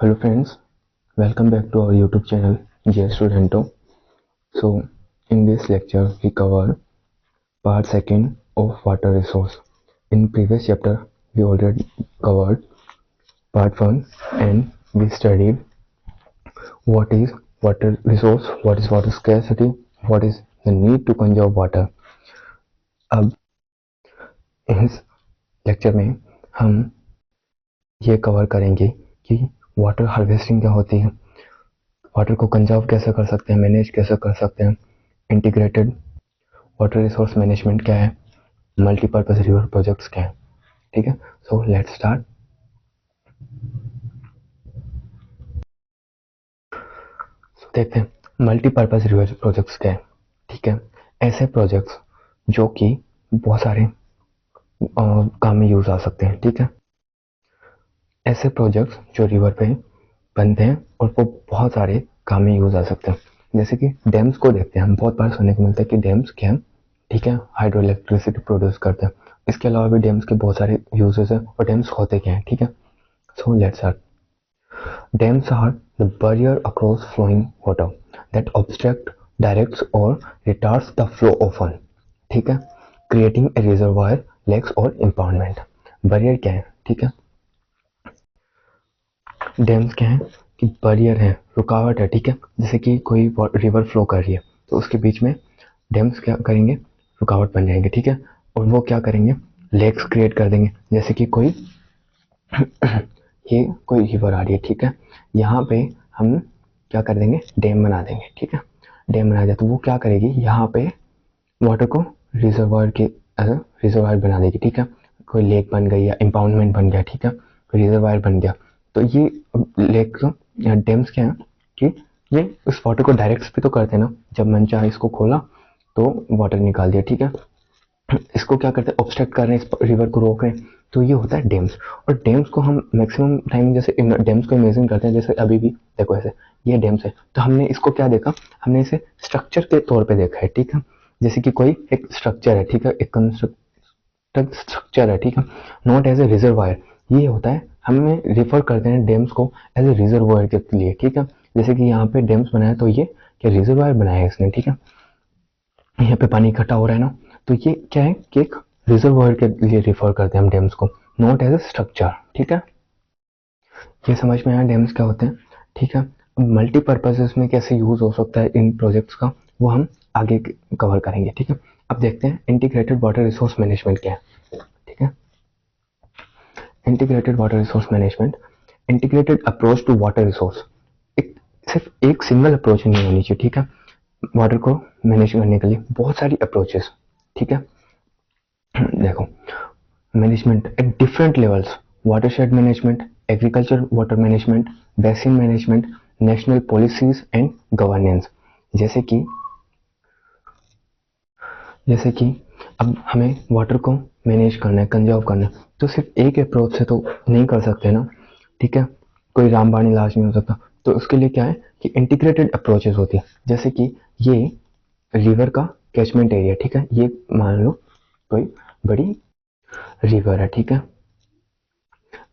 Hello friends, welcome back to our YouTube channel JS Studento. So in this lecture we cover part second of water resource. In previous chapter we already covered part 1 and we studied what is water resource, what is water scarcity, what is the need to conserve water. अब इस lecture में हम ये cover करेंगे कि water harvesting क्या होती है, वाटर को कंजर्व कैसे कर सकते हैं, मैनेज कैसे कर सकते हैं, इंटीग्रेटेड वाटर रिसोर्स मैनेजमेंट क्या है, मल्टीपर्पज रिवर प्रोजेक्ट्स क्या है. ठीक है, सो लेट्स स्टार्ट. देखते हैं मल्टीपर्पज रिवर प्रोजेक्ट्स क्या है. ठीक है, ऐसे प्रोजेक्ट्स जो कि बहुत सारे काम में यूज आ सकते हैं. ठीक है, ऐसे प्रोजेक्ट्स जो रिवर पे बनते हैं और वो बहुत सारे काम में यूज आ सकते हैं. जैसे कि डैम्स को देखते हैं, हम बहुत बार सुनने को मिलता है कि डैम्स क्या है. ठीक है, हाइड्रो इलेक्ट्रिसिटी प्रोड्यूस करते हैं. इसके अलावा भी डैम्स के बहुत सारे यूजेस हैं. और डैम्स होते क्या हैं. ठीक है, so let's start. Dams are the barrier across flowing water that obstruct, directs or retards the flow of one. ठीक है, creating a reservoir, lakes और impoundment. Barrier क्या है. ठीक है, डैम्स क्या है कि बैरियर है, रुकावट है. ठीक है, जैसे कि कोई रिवर फ्लो कर रही है तो उसके बीच में डैम्स क्या करेंगे, रुकावट बन जाएंगे. ठीक है, और वो क्या करेंगे, लेक्स क्रिएट कर देंगे. जैसे कि कोई ये कोई रिवर आ रही है. ठीक है, यहाँ पे हम क्या कर देंगे, डैम बना देंगे. ठीक है, डैम बना दिया तो वो क्या करेगी, यहाँ पे वाटर को रिजर्वायर के रिजर्वायर बना देगी. ठीक है, कोई लेक बन गई या इम्पाउंडमेंट बन गया. ठीक है, कोई रिजर्वायर बन गया. तो ये लेक या डैम्स क्या है कि ये उस वाटर को डायरेक्ट भी तो करते हैं ना. जब मन चाहे इसको खोला तो वाटर निकाल दिया. ठीक है, इसको क्या करते हैं, ऑब्स्ट्रक्ट कर रहे हैं, इस रिवर को रोक रहे हैं. तो ये होता है डैम्स. और डैम्स को हम मैक्सिमम टाइम जैसे डैम्स को इमेजिन करते हैं, जैसे अभी भी देखो ऐसे ये डैम्स है तो हमने इसको क्या देखा, हमने इसे स्ट्रक्चर के तौर पे देखा है. ठीक है, जैसे कि कोई एक स्ट्रक्चर है. ठीक है, एक कंस्ट्रक्टेड स्ट्रक्चर है. ठीक है, नॉट एज ए रिजर्वायर. ये होता है, हमें रिफर करते हैं डैम्स को एज ए रिजर्वायर के लिए. ठीक है, जैसे कि यहाँ पे डैम्स बनाया तो ये क्या रिजर्वायर बनाया है इसने. ठीक है, यहाँ पे पानी इकट्ठा हो रहा है ना, तो ये क्या है कि एक रिजर्वायर के लिए रिफर करते हैं हम डैम्स को, नॉट एज ए स्ट्रक्चर. ठीक है, ये समझ में आया डैम्स क्या होते हैं. ठीक है, मल्टीपर्पज में कैसे यूज हो सकता है इन प्रोजेक्ट्स का, वो हम आगे कवर करेंगे. ठीक है, अब देखते हैं इंटीग्रेटेड वाटर रिसोर्स मैनेजमेंट क्या है. ठीक है, integrated water resource management, integrated approach to water resource. सिर्फ एक सिंगल अप्रोच नहीं होनी चाहिए. ठीक है, वाटर को मैनेज करने के लिए बहुत सारी अप्रोचेस. ठीक है, देखो management at different levels, watershed management, agriculture water management, basin management, national policies and governance. जैसे कि अब हमें वाटर को मैनेज करना है, कंजर्व करना है, तो सिर्फ एक अप्रोच से तो नहीं कर सकते ना. ठीक है, कोई रामबाण इलाज नहीं हो सकता. तो उसके लिए क्या है कि इंटीग्रेटेड अप्रोचेस होती है. जैसे कि ये रिवर का कैचमेंट एरिया. ठीक है, ये मान लो कोई बड़ी रिवर है. ठीक है,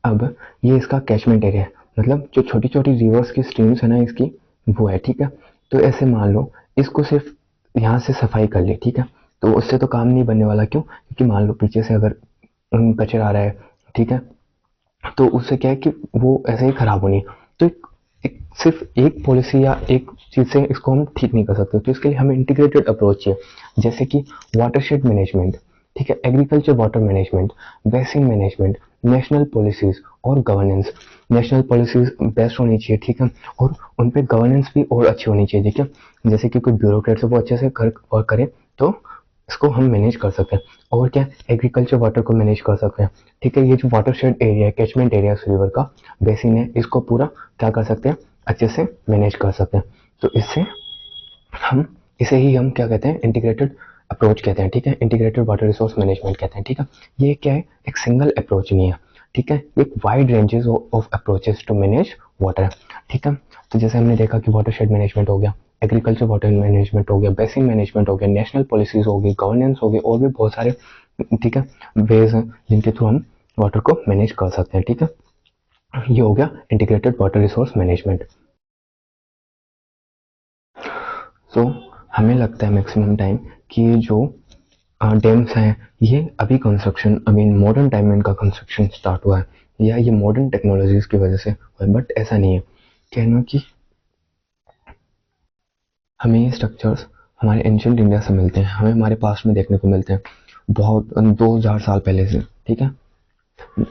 अब ये इसका कैचमेंट एरिया है, मतलब जो छोटी छोटी रिवर्स की स्ट्रीम्स है ना इसकी, वो है. ठीक है, तो ऐसे मान लो इसको सिर्फ यहाँ से सफाई कर ली. ठीक है, तो उससे तो काम नहीं बनने वाला. क्यों, क्योंकि मान लो पीछे से अगर कचरा आ रहा है. ठीक है, तो उससे क्या है कि वो ऐसे ही खराब होनी है. तो सिर्फ एक पॉलिसी या एक चीज से इसको हम ठीक नहीं कर सकते. तो इसके लिए हमें इंटीग्रेटेड अप्रोच चाहिए. जैसे कि वाटरशेड मैनेजमेंट. ठीक है, agriculture water management, basin management, national policies और गवर्नेंस. नेशनल पॉलिसीज बेस्ट होनी चाहिए. ठीक है, और उन पे गवर्नेंस भी और अच्छी होनी चाहिए. ठीक है, जैसे कि कोई ब्यूरोक्रेट से वो अच्छे से वर्क करे तो इसको हम मैनेज कर सकते हैं. और क्या, एग्रीकल्चर वाटर को मैनेज कर सकते हैं. ठीक है, ये जो वाटरशेड एरिया है, कैचमेंट एरिया रिवर का, बेसिन है, इसको पूरा क्या कर सकते हैं, अच्छे से मैनेज कर सकते हैं. तो इसे ही हम क्या कहते हैं, इंटीग्रेटेड अप्रोच कहते हैं. ठीक है, इंटीग्रेटेड वाटर रिसोर्स मैनेजमेंट कहते हैं. ठीक है, ये क्या है, एक सिंगल अप्रोच नहीं है. ठीक है, एक wide ranges of approaches to manage water. ठीक है, तो जैसे हमने देखा कि वाटरशेड मैनेजमेंट हो गया, एग्रीकल्चर वाटर मैनेजमेंट हो गया, बेसिन मैनेजमेंट हो गया, नेशनल पॉलिसीज हो गई, गवर्नेंस हो गई, और भी बहुत सारे ठीक है वेज हैं जिनके थ्रू हम वाटर को मैनेज कर सकते हैं. ठीक है, ये हो गया इंटीग्रेटेड वाटर रिसोर्स मैनेजमेंट। सो हमें लगता है मैक्सिमम टाइम कि ये जो डैम्स हैं ये अभी मॉडर्न टाइम में इनका कंस्ट्रक्शन स्टार्ट हुआ है या ये मॉडर्न टेक्नोलॉजीज की वजह से हुआ है, बट ऐसा नहीं है। कहना कि हमें ये स्ट्रक्चर्स हमारे एंशियंट इंडिया से मिलते हैं, हमें हमारे पास्ट में देखने को मिलते हैं बहुत 2000 साल पहले से, ठीक है।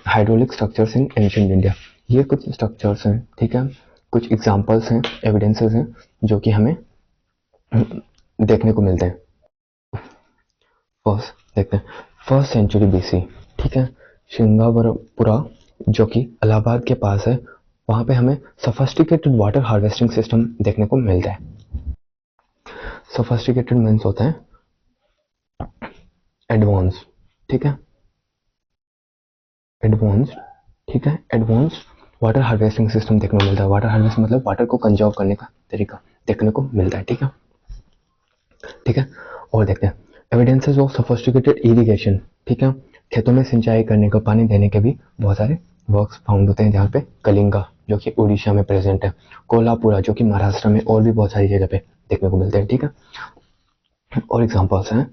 Hydraulic structures in ancient India, ये कुछ स्ट्रक्चर्स हैं, ठीक है, कुछ एग्जांपल्स हैं, एविडेंसेस हैं जो कि हमें देखने को मिलते हैं। फर्स्ट देखते हैं, फर्स्ट सेंचुरी बीसी, ठीक है, श्रृंगावरपुरा जो कि इलाहाबाद के पास है, वहां पे हमें सोफिस्टिकेटेड वाटर हार्वेस्टिंग सिस्टम देखने को मिलता है। सोफिस्टिकेटेड मीन्स होता है एडवांस, ठीक है, एडवांस, ठीक है, एडवांस वाटर हार्वेस्टिंग सिस्टम देखने को मिलता है। वाटर हार्वेस्ट मतलब वाटर को कंजर्व करने का तरीका देखने को मिलता है, ठीक है, ठीक है। और देखते हैं एविडेंसेस ऑफ सोफिस्टिकेटेड इरिगेशन, ठीक है, खेतों में सिंचाई करने का, पानी देने के भी बहुत सारे वर्क्स फाउंड होते हैं जहाँ पे कलिंगा जो कि उड़ीसा में प्रेजेंट है, कोल्हापुरा जो कि महाराष्ट्र में, और भी बहुत सारी जगह पे देखने को मिलते हैं, ठीक है। और एग्जांपल्स हैं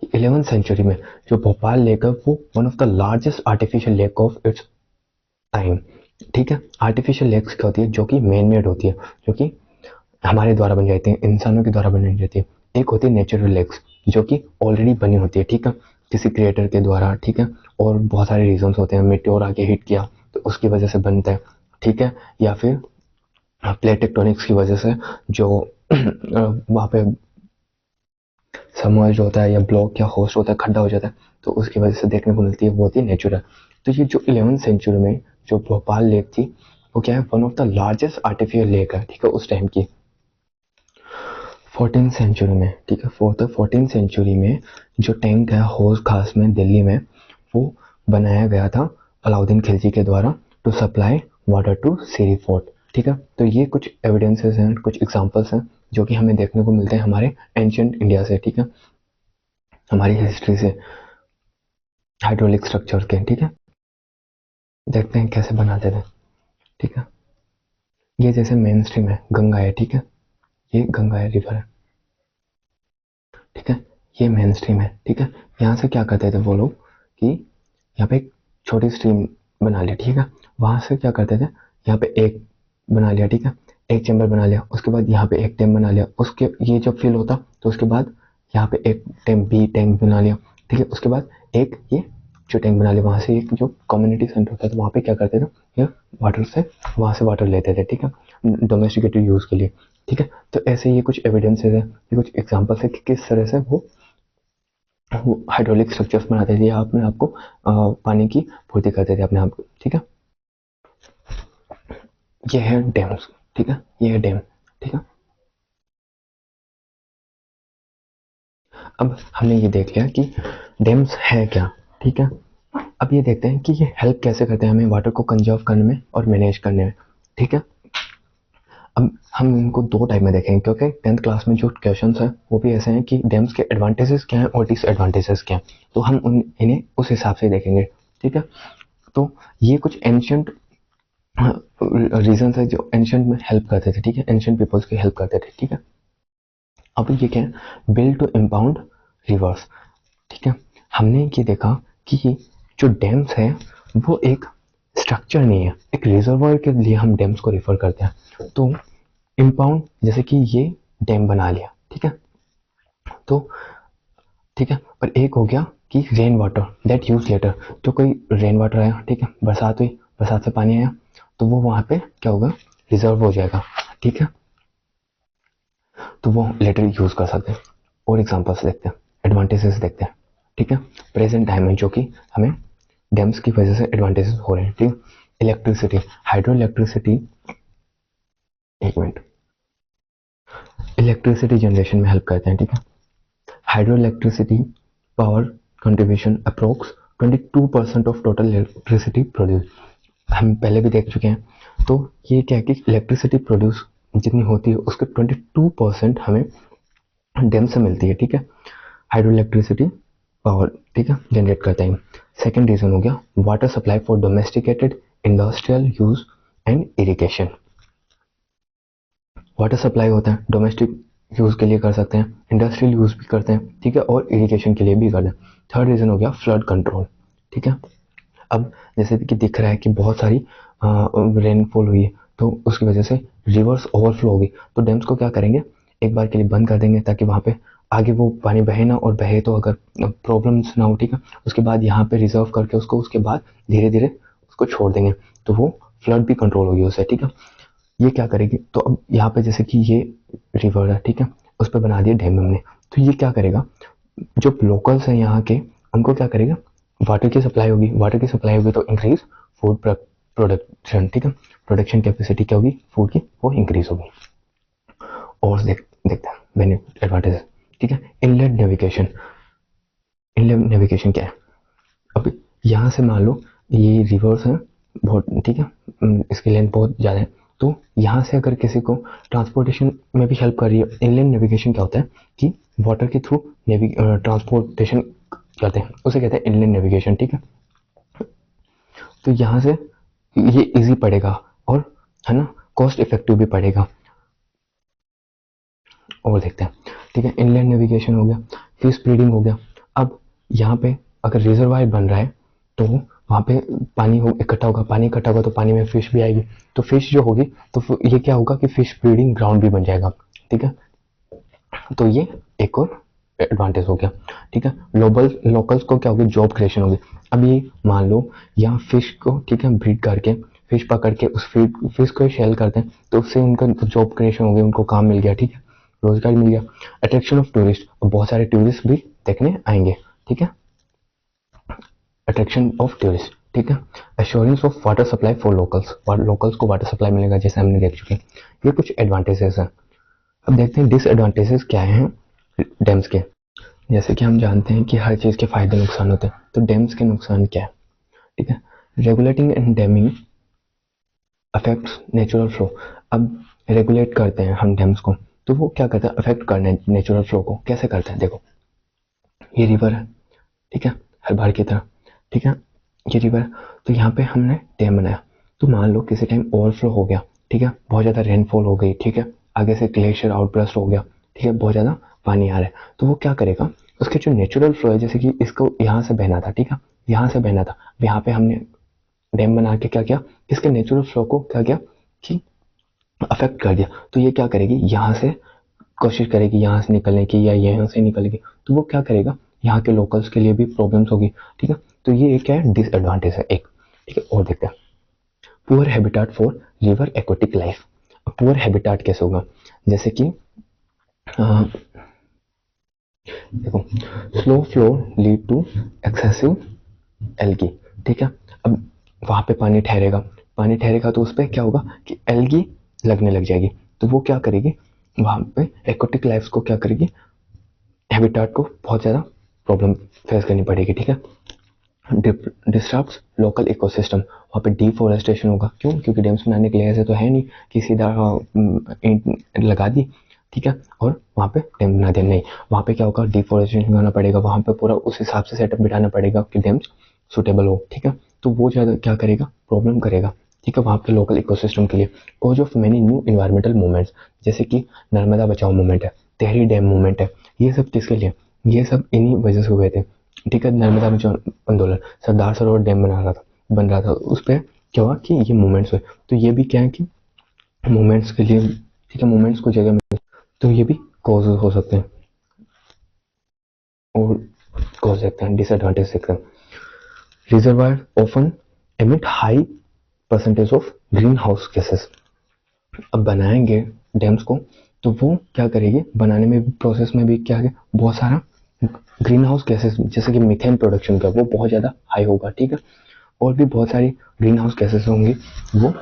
11th सेंचुरी में जो भोपाल लेक है वो one of the largest artificial lake of its time, ठीक है। आर्टिफिशियल लेक्स क्या होती है जो कि मैन मेड होती है, जो कि हमारे द्वारा बन जाती है, इंसानों के द्वारा बनाई जाती है। एक होती है नेचुरल लेक्स जो कि ऑलरेडी बनी होती है, ठीक है, किसी क्रिएटर के द्वारा, ठीक है, और बहुत सारे रीजंस होते हैं, मेटेओर आके हिट किया तो उसकी वजह से बनता है, ठीक है, या फिर प्लेट टेक्टोनिक्स की वजह से जो वहाँ पे सबमर्ज होता है या ब्लॉक या होस्ट होता है, खड्डा हो जाता है, तो उसकी वजह से देखने को मिलती है, वो होती है नेचुरल। तो ये जो 11th सेंचुरी में जो भोपाल लेक थी वो क्या है, one of the largest artificial lake है, ठीक है, उस टाइम की। 14th सेंचुरी में, ठीक है, 14th सेंचुरी में जो टैंक है हौज खास में दिल्ली में वो बनाया गया था अलाउद्दीन खिलजी के द्वारा to supply water to Siri fort, ठीक है। तो ये कुछ एविडेंसेस हैं, कुछ एग्जांपल्स हैं जो कि हमें देखने को मिलते हैं हमारे एंशियंट इंडिया से, ठीक है, हमारी हिस्ट्री से, हाइड्रोलिक स्ट्रक्चर के, ठीक है। देखते हैं कैसे बनाते थे, ठीक है। ये जैसे मेन स्ट्रीम है, गंगा है, ठीक है, ये गंगा है, रिवर है, ठीक है, ये मेन स्ट्रीम है, ठीक है। यहाँ से क्या करते थे वो लोग कि यहाँ पे एक छोटी स्ट्रीम बना ली, ठीक है, वहां से क्या करते थे, यहाँ पे एक बना लिया, ठीक है, एक चैम्बर बना लिया, उसके बाद यहाँ पे एक टैंक बना लिया, उसके ये जब फिल होता तो उसके बाद यहाँ पे एक टैंक बना लिया, ठीक है, उसके बाद एक ये जो टैंक बना लिया, वहां से एक जो कम्युनिटी सेंटर होता है तो वहाँ पे क्या करते थे, ये वाटर से वहां से वाटर लेते थे, ठीक है, डोमेस्टिकेटेड यूज के लिए, ठीक है। तो ऐसे ये कुछ एविडेंसेस है, ये कुछ एग्जांपल्स है कि किस तरह से वो हाइड्रोलिक स्ट्रक्चर्स बनाते थे या अपने आप को पानी की पूर्ति करते थे अपने आप को, ठीक है। ये है डैम्स, ठीक है, ये है डैम, ठीक है। अब हमने ये देख लिया कि डैम्स है क्या, ठीक है। अब ये देखते हैं कि ये हेल्प कैसे करते हैं हमें वाटर को कंजर्व करने में और मैनेज करने में, ठीक है। अब हम इनको दो टाइप में देखेंगे क्योंकि 10th क्लास में जो क्वेश्चंस हैं वो भी ऐसे हैं कि डैम्स के एडवांटेजेस क्या हैं और डिसएडवांटेजेस क्या हैं, तो हम इन्हें उस हिसाब से देखेंगे, ठीक है। तो ये कुछ एंशियंट रीजंस है जो एंशियंट में हेल्प करते थे, ठीक है, एंशियंट पीपल्स की हेल्प करते थे, ठीक है। अब ये क्या है, बिल्ड टू इम्पाउंड रिवर्स, ठीक है। हमने ये देखा कि ये जो डैम्स है वो एक स्ट्रक्चर नहीं है, एक रिजर्वायर के लिए हम डैम्स को रिफर करते हैं। तो इम्पाउंड जैसे कि ये डैम बना लिया, ठीक है, तो ठीक है, और एक हो गया कि rain water that use later, तो कोई रेन वाटर आया, ठीक है, बरसात हुई, बरसात से पानी आया तो वो वहां पे क्या होगा, रिजर्व हो जाएगा, ठीक है, तो वो लेटर यूज कर सकते हैं। और एग्जांपल्स देखते हैं, एडवांटेजेस देखते हैं, ठीक है, प्रेजेंट टाइम में जो कि हमें डैम्स की वजह से एडवांटेजेस हो रहे हैं, ठीक। इलेक्ट्रिसिटी, हाइड्रो इलेक्ट्रिसिटी, एक मिनट, इलेक्ट्रिसिटी जनरेशन में हेल्प करते हैं, ठीक है। Hydro electricity power contribution approx 22% of total electricity produce, हम पहले भी देख चुके हैं। तो ये क्या है कि इलेक्ट्रिसिटी प्रोड्यूस जितनी होती है उसके 22% हमें डैम से मिलती है, ठीक है, हाइड्रो इलेक्ट्रिसिटी पावर, ठीक है, जनरेट करता है। सेकेंड रीजन हो गया water supply for domesticated industrial use and irrigation. Water supply होता है, डोमेस्टिक यूज के लिए कर सकते हैं, इंडस्ट्रियल यूज भी करते हैं, ठीक है, और इरिगेशन के लिए भी करते हैं। थर्ड रीजन हो गया फ्लड कंट्रोल, ठीक है। अब जैसे कि दिख रहा है कि बहुत सारी रेनफॉल हुई है, तो उसकी वजह से रिवर्स ओवरफ्लो होगी, तो डैम्स को क्या करेंगे, एक बार के लिए बंद कर देंगे ताकि वहाँ पे आगे वो पानी बहे ना, और बहे तो अगर प्रॉब्लम्स ना हो, ठीक है। उसके बाद यहाँ पे रिजर्व करके उसको, उसके बाद धीरे धीरे उसको छोड़ देंगे, तो वो फ्लड भी कंट्रोल होगी उससे, ठीक है। ये क्या करेगी, तो अब यहाँ पे जैसे कि ये रिवर है, ठीक है, उस पर बना दिया डैम हमने, तो ये क्या करेगा, जो लोकल्स हैं यहाँ के, उनको क्या करेगा, वाटर की सप्लाई होगी, वाटर की सप्लाई होगी तो इंक्रीज फूड प्रोडक्शन, ठीक है, प्रोडक्शन कैपेसिटी क्या होगी फूड की, वो इंक्रीज होगी। और देखते हैं बेनिफिट एडवांटेज, ठीक है। इनलेट नेविगेशन, इनलेट नेविगेशन क्या है, अब यहाँ से मान लो ये रिवर्स है बहुत, ठीक है, इसकी लेंथ बहुत ज़्यादा है, तो यहाँ से अगर किसी को ट्रांसपोर्टेशन में भी हेल्प कर रही है। इनलैंड नेविगेशन क्या होता है कि वाटर के थ्रू ट्रांसपोर्टेशन करते हैं, उसे कहते हैं इनलैंड नेविगेशन, ठीक है। तो यहाँ से ये इजी पड़ेगा और है ना, कॉस्ट इफेक्टिव भी पड़ेगा। और देखते हैं, ठीक है, इनलैंड नेविगेशन हो गया, फिश ब्रीडिंग हो गया। अब यहाँ पे अगर रिजर्वायर बन रहा है तो वहाँ पे पानी इकट्ठा होगा, पानी इकट्ठा होगा तो पानी में फिश भी आएगी, तो फिश जो होगी तो ये क्या होगा कि फिश ब्रीडिंग ग्राउंड भी बन जाएगा, ठीक है। तो ये एक और एडवांटेज हो गया, ठीक है। लोकल्स को क्या होगी, जॉब क्रिएशन होगी। अब ये मान लो यहाँ फिश को, ठीक है, ब्रीड करके फिश पकड़ के उस फिश को सेल करते हैं, तो उससे उनका जॉब क्रिएशन हो गया, उनको काम मिल गया, ठीक है, रोजगार मिल गया। अट्रैक्शन ऑफ टूरिस्ट, बहुत सारे टूरिस्ट भी देखने आएंगे, ठीक है, अट्रैक्शन ऑफ टूरिस्ट, ठीक है। Assurance of water supply for locals, locals को वाटर सप्लाई मिलेगा, जैसे हमने देख चुके हैं। ये कुछ एडवांटेजेस हैं। अब देखते हैं डिसएडवांटेजेस क्या हैं डैम्स के। जैसे कि हम जानते हैं कि हर चीज़ के फायदे नुकसान होते हैं, तो डैम्स के नुकसान क्या है, ठीक है। Regulating and damming affects natural flow. अब रेगुलेट करते हैं हम डैम्स को, तो वो क्या करता है, अफेक्ट करने नेचुरल फ्लो को। कैसे करते हैं, देखो ये रिवर है, ठीक है, हर बार की तरह, ठीक है, ये रिवर है, तो यहाँ पे हमने डैम बनाया, तो मान लो किसी टाइम ओवरफ्लो हो गया, ठीक है, बहुत ज़्यादा रेनफॉल हो गई, ठीक है, आगे से ग्लेशियर आउटब्रस्ट हो गया, ठीक है, बहुत ज़्यादा पानी आ रहा है, तो वो क्या करेगा, उसके जो नेचुरल फ्लो है, जैसे कि इसको यहाँ से बहना था, ठीक है, यहाँ से बहना था, यहाँ पे हमने डैम बना के क्या किया, इसके नेचुरल फ्लो को क्या किया कि अफेक्ट कर दिया, तो ये क्या करेगी, यहाँ से कोशिश करेगी यहाँ से निकलने की या यहाँ से निकलेगी, तो वो क्या करेगा, यहाँ के लोकल्स के लिए भी प्रॉब्लम्स होगी, ठीक है। तो ये एक है डिसएडवांटेज है एक, ठीक है। और देखते हैं poor habitat for river aquatic life. Poor habitat कैसे होगा, जैसे कि देखो slow flow lead to excessive algae, ठीक है। अब वहां पे पानी ठहरेगा, पानी ठहरेगा तो उस पर क्या होगा कि एल्गी लगने लग जाएगी, तो वो क्या करेगी, वहां पे एक्वेटिक लाइफ को क्या करेगी, हैबिटेट को बहुत ज़्यादा प्रॉब्लम फेस करनी पड़ेगी, ठीक है। डिस्टर्ब्स लोकल इकोसिस्टम, वहाँ पे डिफोरेस्टेशन होगा, क्यों, क्योंकि डैम्स बनाने के लिए ऐसे तो है नहीं कि सीधा ईंट लगा दी, ठीक है, और वहाँ पे डैम बना दिया, नहीं, वहाँ पे क्या होगा, डिफोरेस्टेशन करना पड़ेगा, वहाँ पे पूरा उस हिसाब से सेटअप बिठाना पड़ेगा कि डैम्स सुटेबल हो, ठीक है। तो वो ज़्यादा क्या करेगा, प्रॉब्लम करेगा, ठीक है, वहाँ पे लोकल इकोसिस्टम के लिए। Cause of many new environmental movements, जैसे कि नर्मदा बचाओ मूवमेंट है, तेहरी डैम मूवमेंट है, ये सब किसके लिए, ये सब इन्हीं वजह से हुए थे, ठीक है। नर्मदा बचाओ आंदोलन, सरदार सरोवर डैम बन रहा था, उस पर क्या हुआ कि ये मूवमेंट्स हुए, तो ये भी क्या है कि मूवमेंट्स के लिए, ठीक है, मूवमेंट्स को जगह मिले, तो ये भी कॉज हो सकते हैं। और कॉज देखते हैं, डिसएडवांटेज देखते हैं। Reservoir often emit high percentage of green house gases. अब बनाएंगे डैम्स को, तो वो क्या करेगी, बनाने में प्रोसेस में भी क्या है, बहुत सारा ग्रीन हाउस गैसेस, जैसे कि मीथेन प्रोडक्शन का वो बहुत ज़्यादा हाई होगा, ठीक है, और भी बहुत सारी ग्रीन हाउस गैसेस होंगी, वो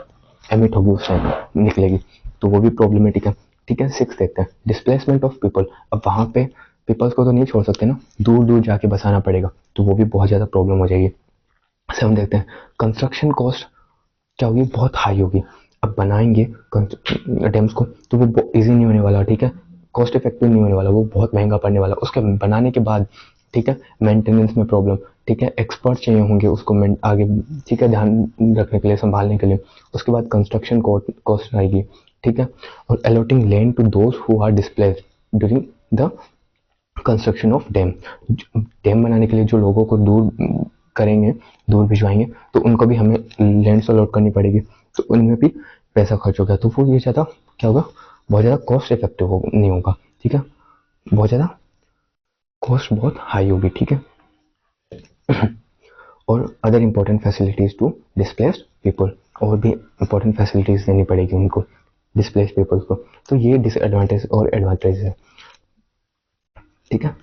एमिट होगी, उस टाइम निकलेगी, तो वो भी प्रॉब्लमेटिक है, ठीक है। 6 देखते हैं, डिस्प्लेसमेंट ऑफ पीपल। अब वहाँ पे पीपल्स को तो नहीं छोड़ सकते ना, दूर दूर जाके बसाना पड़ेगा, तो वो भी बहुत ज़्यादा प्रॉब्लम हो जाएगी। 7 देखते हैं, कंस्ट्रक्शन कॉस्ट क्या होगी, बहुत हाई होगी। अब बनाएंगे डैम्स को तो वो इजी नहीं होने वाला, ठीक है, कॉस्ट इफेक्टिव नहीं होने वाला, वो बहुत महंगा पड़ने वाला, उसके बनाने के बाद ठीक है, मेंटेनेंस में प्रॉब्लम, ठीक है, एक्सपर्ट चाहिए होंगे उसको आगे, ठीक है, ध्यान रखने के लिए, संभालने के लिए। उसके बाद कंस्ट्रक्शन कॉस्ट आएगी, ठीक है, और allotting land to those who are displaced during the construction of dam. Dam बनाने के लिए जो लोगों को दूर करेंगे, दूर भिजवाएंगे, तो उनको भी हमें लैंड अलॉट करनी पड़ेगी, तो उनमें भी पैसा खर्च होगा, तो वो ये ज़्यादा क्या होगा, बहुत ज़्यादा कॉस्ट इफेक्टिव नहीं होगा, ठीक है, बहुत ज़्यादा कॉस्ट बहुत हाई होगी, ठीक है। और other important facilities to displaced people, और भी इम्पोर्टेंट फैसिलिटीज देनी पड़ेगी उनको, डिस्प्लेस्ड पीपल्स को। तो ये डिसएडवांटेज और एडवांटेज है, ठीक है।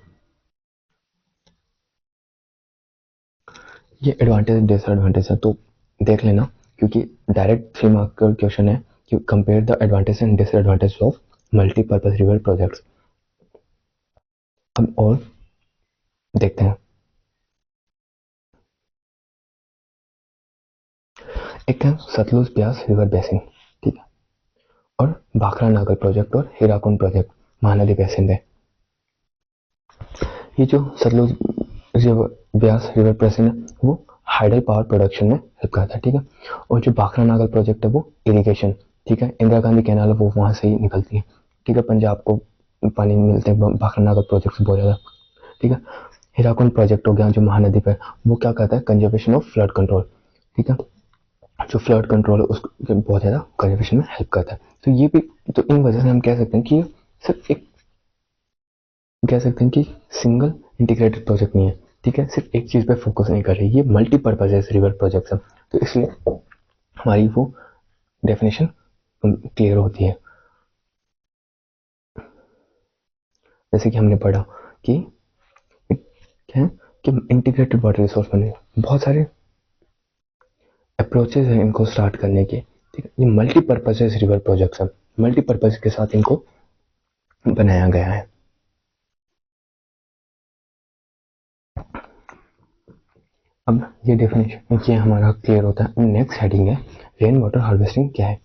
ये एडवांटेज डिसएडवांटेज है, तो देख लेना, क्योंकि डायरेक्ट 3 मार्क का क्वेश्चन है कि compare the advantage and disadvantage of multipurpose river projects. अब और देखते हैं, एक है सतलुज ब्यास रिवर बेसिन, ठीक है, और भाखड़ा नागल प्रोजेक्ट और हीराकुंड प्रोजेक्ट महानदी बेसिन है। ये जो सतलुज ब्यास रिवर बेसिन है वो हाइडल पावर प्रोडक्शन में हेल्प करता है, ठीक है, और जो भाखड़ा नागल प्रोजेक्ट है वो इरिगेशन, ठीक है, इंदिरा गांधी कैनाल वो वहां से ही निकलती है, ठीक है, पंजाब को पानी मिलते हैं भाखड़ा नागल प्रोजेक्ट से बहुत ज़्यादा, ठीक है। हीराकुंड प्रोजेक्ट हो गया जो महानदी पर, वो क्या करता है, कंजर्वेशन ऑफ फ्लड कंट्रोल, ठीक है, जो फ्लड कंट्रोल है उसको बहुत ज़्यादा कंजर्वेशन में हेल्प करता है। तो ये भी, तो इन वजह से हम कह सकते हैं कि सिर्फ एक, कह सकते हैं कि सिंगल इंटीग्रेटेड प्रोजेक्ट नहीं है, ठीक है, सिर्फ एक चीज़ पे फोकस नहीं कर रही, ये मल्टीपर्पज रिवर प्रोजेक्ट है, तो इसलिए हमारी वो डेफिनेशन क्लियर होती है। जैसे कि हमने पढ़ा कि क्या है कि इंटीग्रेटेड वाटर रिसोर्स बने, बहुत सारे अप्रोचेज हैं इनको स्टार्ट करने के, ठीक है, ये मल्टीपर्पज रिवर प्रोजेक्ट्स हैं, मल्टीपर्पज के साथ इनको बनाया गया है। अब ये डेफिनेशन ये हमारा क्लियर होता है। नेक्स्ट हेडिंग है रेन वाटर हार्वेस्टिंग क्या है।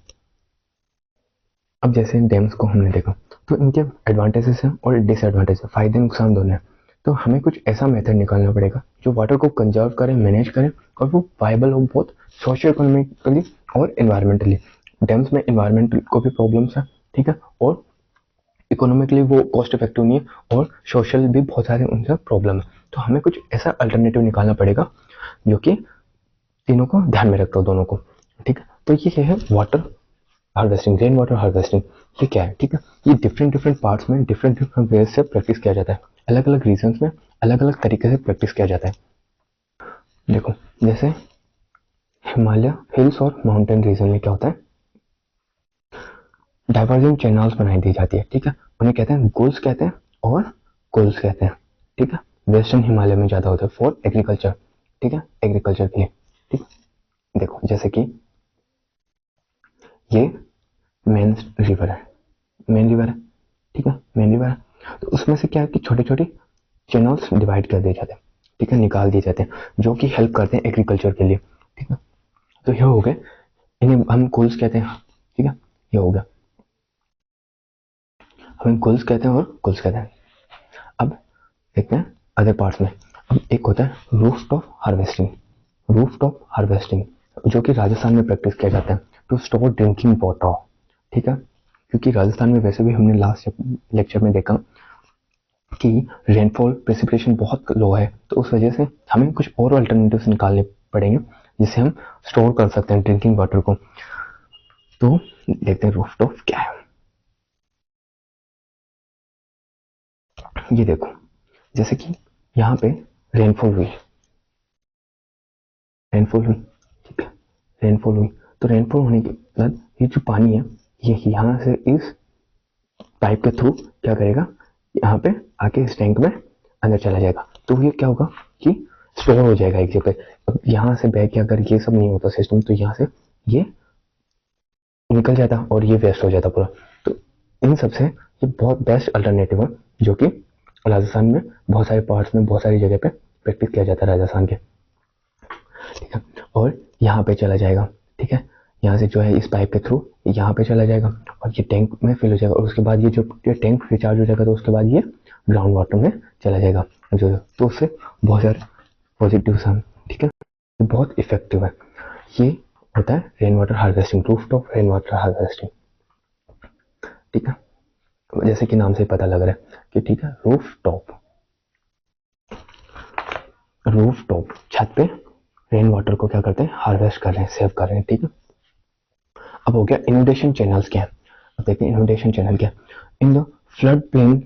अब जैसे डैम्स को हमने देखा, तो इनके एडवांटेजेस हैं और डिसएडवांटेज है, फायदे नुकसान दोनों हैं, तो हमें कुछ ऐसा मेथड निकालना पड़ेगा जो वाटर को कंजर्व करे, मैनेज करे, और वो वायबल हो बहुत सोशियो इकोनॉमिकली और इन्वायरमेंटली। डैम्स में इन्वायरमेंट को भी प्रॉब्लम्स है, ठीक है, और इकोनॉमिकली वो कॉस्ट इफेक्टिव नहीं है, और सोशल भी बहुत सारे उनसे प्रॉब्लम है, तो हमें कुछ ऐसा अल्टरनेटिव निकालना पड़ेगा जो कि तीनों को ध्यान में रखता हो, दोनों को, ठीक है। तो ये क्या है, water harvesting, rain water harvesting, ये क्या है, ठीक है, ये डिफरेंट डिफरेंट पार्ट्स में डिफरेंट डिफरेंट वेज से प्रैक्टिस किया जाता है, अलग अलग रीजन्स में अलग अलग तरीके से प्रैक्टिस किया जाता है। देखो, जैसे हिमालय हिल्स और माउंटेन रीजन में क्या होता है, डाइवर्जिंग चैनल्स बनाई दी जाती है, ठीक है, उन्हें कहते हैं गुल्स कहते हैं और कुल्स कहते हैं, ठीक है। वेस्टर्न हिमालय में ज्यादा होता है फॉर एग्रीकल्चर, ठीक है, एग्रीकल्चर के लिए, ठीक। देखो जैसे कि ये मेन रिवर है, मेन रिवर है, ठीक है, मेन रिवर है, तो उसमें से क्या है कि छोटे छोटे चैनल्स डिवाइड कर दिए जाते हैं, ठीक है, निकाल दिए जाते हैं जो कि हेल्प करते हैं एग्रीकल्चर के लिए, ठीक है। तो ये हो गए, इन्हें हम कुल्स कहते हैं, ठीक है, ये हो गया, हम कुल्स कहते हैं और कुल्स कहते हैं। अब देखते हैं अदर पार्ट्स में। अब एक होता है roof top harvesting, roof top harvesting जो कि राजस्थान में प्रैक्टिस किया जाता है टू स्टोर ड्रिंकिंग वाटर, ठीक है, क्योंकि राजस्थान में वैसे भी हमने लास्ट लेक्चर में देखा कि रेनफॉल प्रेसिपिटेशन बहुत लो है, तो उस वजह से हमें कुछ और अल्टरनेटिव्स निकालने पड़ेंगे जिससे हम स्टोर कर सकते हैं ड्रिंकिंग वाटर को। तो देखते हैं रूफ टॉप क्या है। ये देखो, जैसे कि यहाँ पे रेनफॉल हुई, रेनफॉल हुई, ठीक है, रेनफॉल हुई, तो रेनफॉल होने के बाद ये जो पानी है ये यहाँ से इस पाइप के थ्रू क्या करेगा, यहाँ पे आके इस टैंक में अंदर चला जाएगा, तो ये क्या होगा कि स्टोर हो जाएगा एक जगह। अब यहाँ से बह के अगर ये सब नहीं होता सिस्टम, तो यहाँ से ये निकल जाता और ये वेस्ट हो जाता पूरा। तो इन सबसे ये बहुत बेस्ट अल्टरनेटिव है जो कि राजस्थान में बहुत सारे पार्ट्स में बहुत सारी जगह पे प्रैक्टिस किया जाता है राजस्थान के, ठीक है, और यहाँ पे चला जाएगा, ठीक है, यहाँ से जो है इस पाइप के थ्रू यहाँ पे चला जाएगा और ये टैंक में फिल हो जाएगा, और उसके बाद ये जो टैंक रिचार्ज हो जाएगा तो उसके बाद ये ग्राउंड वाटर में चला जाएगा। जो तो उससे बहुत सारे पॉजिटिव हैं, ठीक है। ये बहुत इफेक्टिव है। ये होता है rain water harvesting, roof top rain water harvesting, ठीक है। जैसे कि नाम से पता लग रहा है कि ठीक है, रूफ टॉप छत पे रेन वाटर को क्या करते हैं, हार्वेस्ट कर रहे हैं, सेव कर रहे हैं, ठीक है। अब हो गया इनंडेशन चैनल्स क्या है। अब देखते हैं इनंडेशन चैनल क्या है। In the flood plain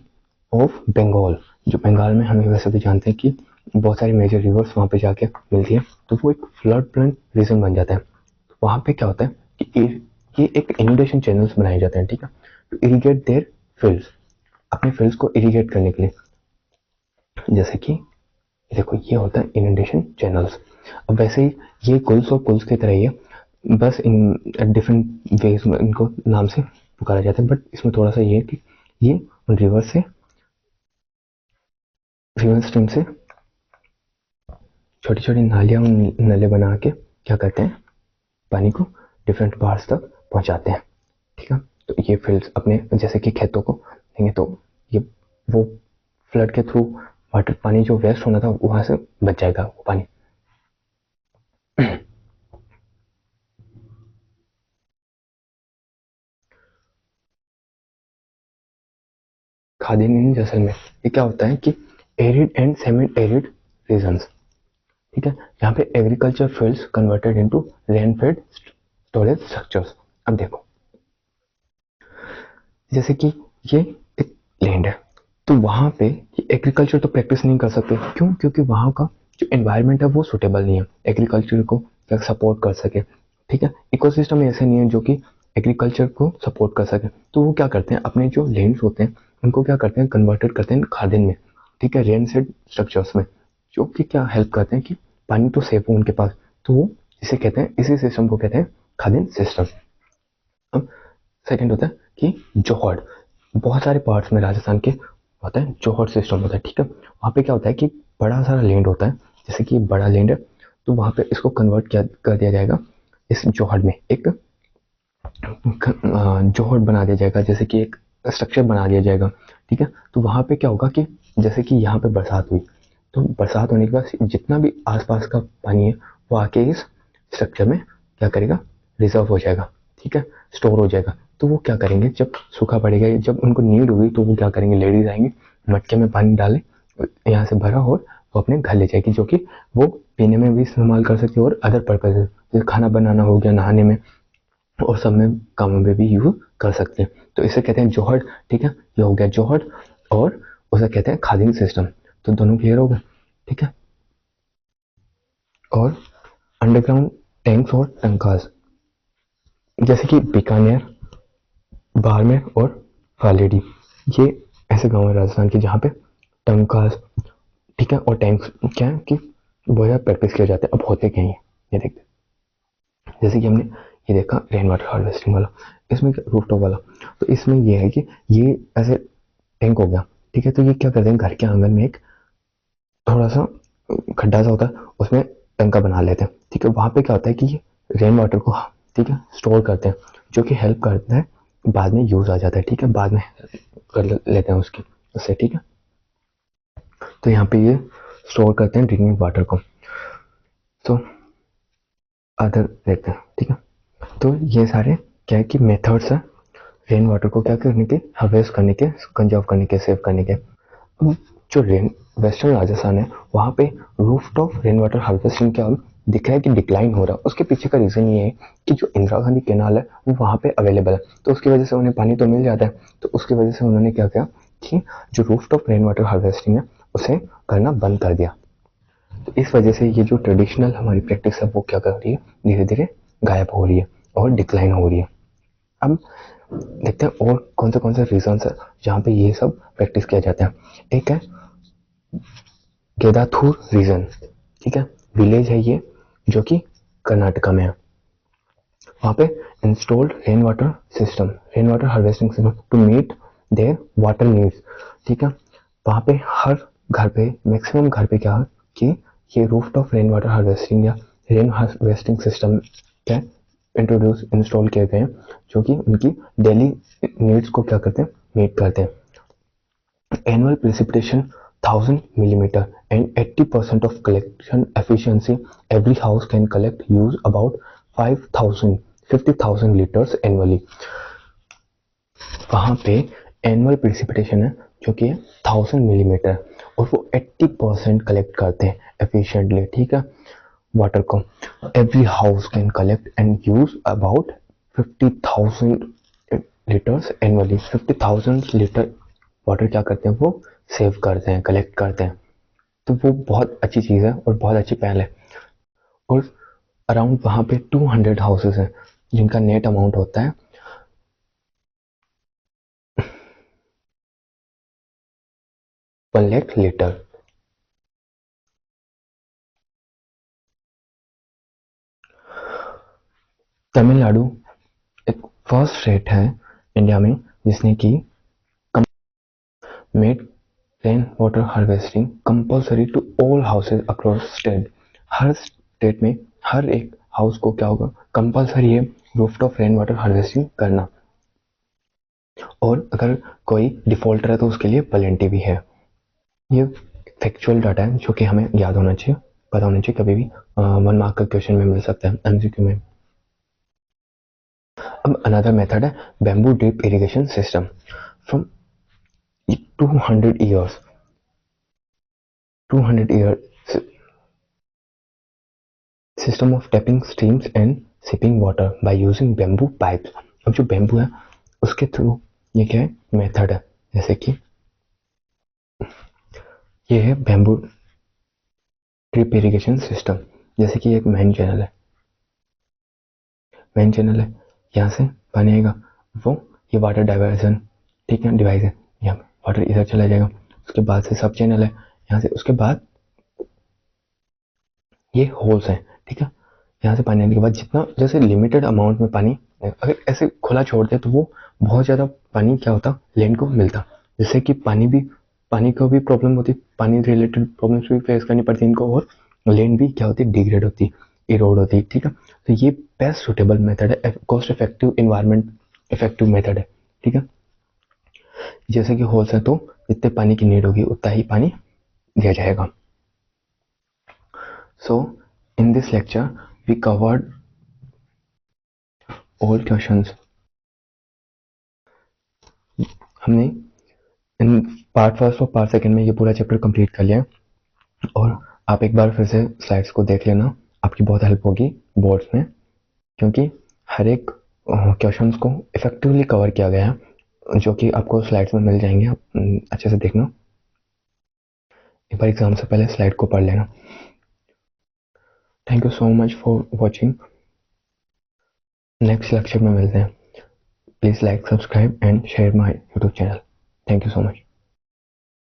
of Bengal, जो बंगाल में हमें वैसे भी जानते हैं कि बहुत सारी मेजर रिवर्स वहां पे जाके मिलती है, तो वो एक फ्लड प्लेन रीजन बन जाता है। तो वहां पे क्या होता है कि ये एक इनंडेशन चैनल्स बनाए जाते हैं, ठीक है, टू इरिगेट देयर फील्ड्स, अपने फील्ड्स को इरिगेट करने के लिए। जैसे कि देखो ये होता है इनंडेशन चैनल्स। अब वैसे ही ये कुल्स और कुल्स की तरह ही है, बस इन डिफरेंट वेज में इनको नाम से पुकारा जाता है, बट इसमें थोड़ा सा ये है कि ये रिवर स्ट्रीम से छोटी छोटी नालियां नले बना के क्या करते हैं, पानी को डिफरेंट पार्ट्स तक पहुंचाते हैं, ठीक है। तो ये फील्ड्स अपने जैसे कि खेतों को देंगे तो ये वो फ्लड के थ्रू वाटर पानी जो वेस्ट होना था वहां से बच जाएगा वो पानी। खाद्य नील जैसलमेर, ये क्या होता है कि arid and semi arid regions, ठीक है, यहाँ पे agriculture fields converted into rainfed storage structures. अब देखो जैसे कि ये एक लैंड है, तो वहां पे एग्रीकल्चर तो प्रैक्टिस नहीं कर सकते, क्यों, क्योंकि वहां का जो एनवायरनमेंट है वो सुटेबल नहीं है एग्रीकल्चर को सपोर्ट कर सके, ठीक है। इकोसिस्टम ऐसे नहीं है जो कि एग्रीकल्चर को सपोर्ट कर सके, तो वो क्या करते हैं अपने जो लैंड्स होते हैं उनको क्या करते हैं, कन्वर्टेड करते हैं खादिन में, ठीक है, रेन सेड स्ट्रक्चर्स में, जो कि क्या हेल्प करते हैं कि पानी तो सेफ हो उनके पास। तो वो इसे कहते हैं, इसी सिस्टम को कहते हैं खादिन सिस्टम। अब सेकंड होता है कि जोहड़, बहुत सारे पार्ट्स में राजस्थान के होता है जोहड़ सिस्टम होता है, ठीक है। वहाँ पे क्या होता है कि बड़ा सारा लैंड होता है, जैसे कि बड़ा लैंड है तो वहाँ पे इसको कन्वर्ट किया कर दिया जाएगा इस जोहड़ में, एक जोहड़ बना दिया जाएगा, जैसे कि एक स्ट्रक्चर बना दिया जाएगा, ठीक है। तो वहाँ पे क्या होगा कि जैसे कि यहाँ पे बरसात हुई, तो बरसात होने के बाद जितना भी आसपास का पानी है वो आके इस स्ट्रक्चर में क्या करेगा, रिजर्व हो जाएगा, ठीक है, स्टोर हो जाएगा। तो वो क्या करेंगे, जब सूखा पड़ेगा, जब उनको नीड होगी तो वो क्या करेंगे, लेडीज आएंगे मटके में पानी डाले, यहाँ से भरा और वो अपने घर ले जाएगी, जो कि वो पीने में भी इस्तेमाल कर सकती है और अदर पर्पज जैसे खाना बनाना हो गया, नहाने में और सब में कामों में भी यूज कर सकते हैं। तो इसे कहते हैं जोहड़, ठीक है, ये हो गया जोहड़, और उसे कहते हैं खादिन सिस्टम। तो दोनों क्लियर हो गए, ठीक है। और अंडरग्राउंड टैंक्स और टंकास, जैसे कि बीकानेर, बाड़मेर और फालेडी, ये ऐसे गांव है राजस्थान के जहाँ पे टंकास, ठीक है, और टैंक्स क्या है कि बहुत ज़्यादा प्रैक्टिस किया जाता है। अब होते क्या है ये देखते हैं। जैसे कि हमने ये देखा रेन वाटर हार्वेस्टिंग वाला, इसमें रूफटॉप वाला, तो इसमें ये है कि ये ऐसे टैंक हो गया, ठीक है। तो ये क्या करते हैं, घर के आंगन में एक थोड़ा सा खड्डा सा होता है, उसमें टंका बना लेते हैं, ठीक है। वहां पे क्या होता है कि ये रेन वाटर को, ठीक है, स्टोर करते हैं, जो कि हेल्प करता है, बाद में यूज आ जाता है, ठीक है, बाद में कर लेते हैं उसकी उससे, ठीक है। तो यहाँ पे ये स्टोर करते हैं ड्रिंकिंग वाटर को। तो अदर देखते हैं, ठीक है। तो ये सारे क्या है कि मेथड्स है रेन वाटर को क्या करने के, हार्वेस्ट करने के, कंजर्व करने के, सेव करने के। अब जो रेन वेस्टर्न राजस्थान है वहाँ पे रूफटॉप रेन वाटर हार्वेस्टिंग क्या दिख रहा है कि डिक्लाइन हो रहा है। उसके पीछे का रीजन ये है कि जो इंदिरा गांधी कैनाल है वो वहाँ पे अवेलेबल है, तो उसकी वजह से उन्हें पानी तो मिल जाता है, तो उसकी वजह से उन्होंने क्या किया कि जो रूफटॉप रेन वाटर हार्वेस्टिंग है उसे करना बंद कर दिया। तो इस वजह से ये जो ट्रेडिशनल हमारी प्रैक्टिस है वो क्या कर रही है, धीरे धीरे गायब हो रही है और डिक्लाइन हो रही है। अब देखते हैं और कौन से रीजन है जहाँ पे ये सब प्रैक्टिस किया जाता है। एक है गेदाथूर रीजन, ठीक है, विलेज है ये जो कि कर्नाटका में है। वहाँ पे installed rain water system, rain water harvesting system to meet their water needs, ठीक है। वहाँ पे हर घर पे मैक्सिमम घर पे क्या है कि ये रूफटॉप रेन वाटर हार्वेस्टिंग या रेन हार्वेस्टिंग सिस्टम क्या इंट्रोड्यूस इंस्टॉल किए गए हैं, जो कि उनकी डेली नीड्स को क्या करते हैं, मीट करते हैं। Annual precipitation 1000 millimeter and 80% of collection efficiency. Every house can collect use about 50,000 liters annually. वहां पे एनुअल प्रिसिपिटेशन है जो कि 1000 मिलीमीटर और वो 80% कलेक्ट करते हैं एफिशिएंटली, ठीक है, वाटर को. Every house can collect and use about 50,000 litres annually. 50,000 litre water क्या करते हैं, वो सेव करते हैं, कलेक्ट करते हैं. तो वो बहुत अच्छी चीज़ है और बहुत अच्छी पहल है. और अराउंड वहाँ पे 200 हाउसेस हैं जिनका नेट अमाउंट होता है पर लाख लीटर. तमिलनाडु एक फर्स्ट स्टेट है इंडिया में जिसने की made rain water harvesting compulsory to all houses across state. हर स्टेट में हर एक हाउस को क्या होगा, कंपल्सरी है रूफटॉप रेन वाटर हार्वेस्टिंग करना. और अगर कोई डिफॉल्टर है तो उसके लिए पेनल्टी भी है. ये फैक्चुअल डाटा है जो कि हमें याद होना चाहिए, पता होना चाहिए. कभी भी 1 मार्क का क्वेश्चन में मिल सकता है, एमसीक्यू में. अब अनदर मेथड है bamboo drip irrigation system. From 200 years system of tapping streams and sipping water by using bamboo pipes. अब जो बैम्बू है उसके थ्रू ये क्या है, मेथड है. जैसे कि ये है बैम्बू ड्रिप इरिगेशन सिस्टम. जैसे कि एक मेन चैनल है, यहाँ से पानी आएगा, वो ये वाटर डाइवर्जन, ठीक है, डिवाइस है. यहाँ वाटर इधर चला जाएगा. उसके बाद से सब चैनल है यहाँ से. उसके बाद ये होल्स हैं, ठीक है. यहाँ से पानी आने के बाद जितना जैसे लिमिटेड अमाउंट में पानी अगर ऐसे खुला छोड़ दे तो वो बहुत ज़्यादा पानी क्या होता, लैंड को मिलता. जिससे कि पानी को भी प्रॉब्लम होती, पानी रिलेटेड प्रॉब्लम्स भी फेस करनी पड़ती इनको. और लैंड भी क्या होती, डिग्रेड होती, इरोड होती, ठीक है. तो ये बेस्ट सुटेबल मेथड है, cost effective, environment effective method है, ठीक है. जैसे कि होल्स है तो जितने पानी की नीड होगी उतना ही पानी दिया जाएगा. So in this lecture we covered all questions. हमने इन पार्ट फर्स्ट और पार्ट सेकंड में ये पूरा चैप्टर कंप्लीट कर लिया. और आप एक बार फिर से स्लाइड्स को देख लेना, आपकी बहुत हेल्प होगी बोर्ड्स में, क्योंकि हर एक क्वेश्चंस को इफेक्टिवली कवर किया गया है जो कि आपको स्लाइड्स में मिल जाएंगे. आप अच्छे से देखना, एक बार एग्जाम से पहले स्लाइड को पढ़ लेना. Thank you so much for watching. Next lecture में मिलते हैं. Please like, subscribe and share my YouTube channel. Thank you so much.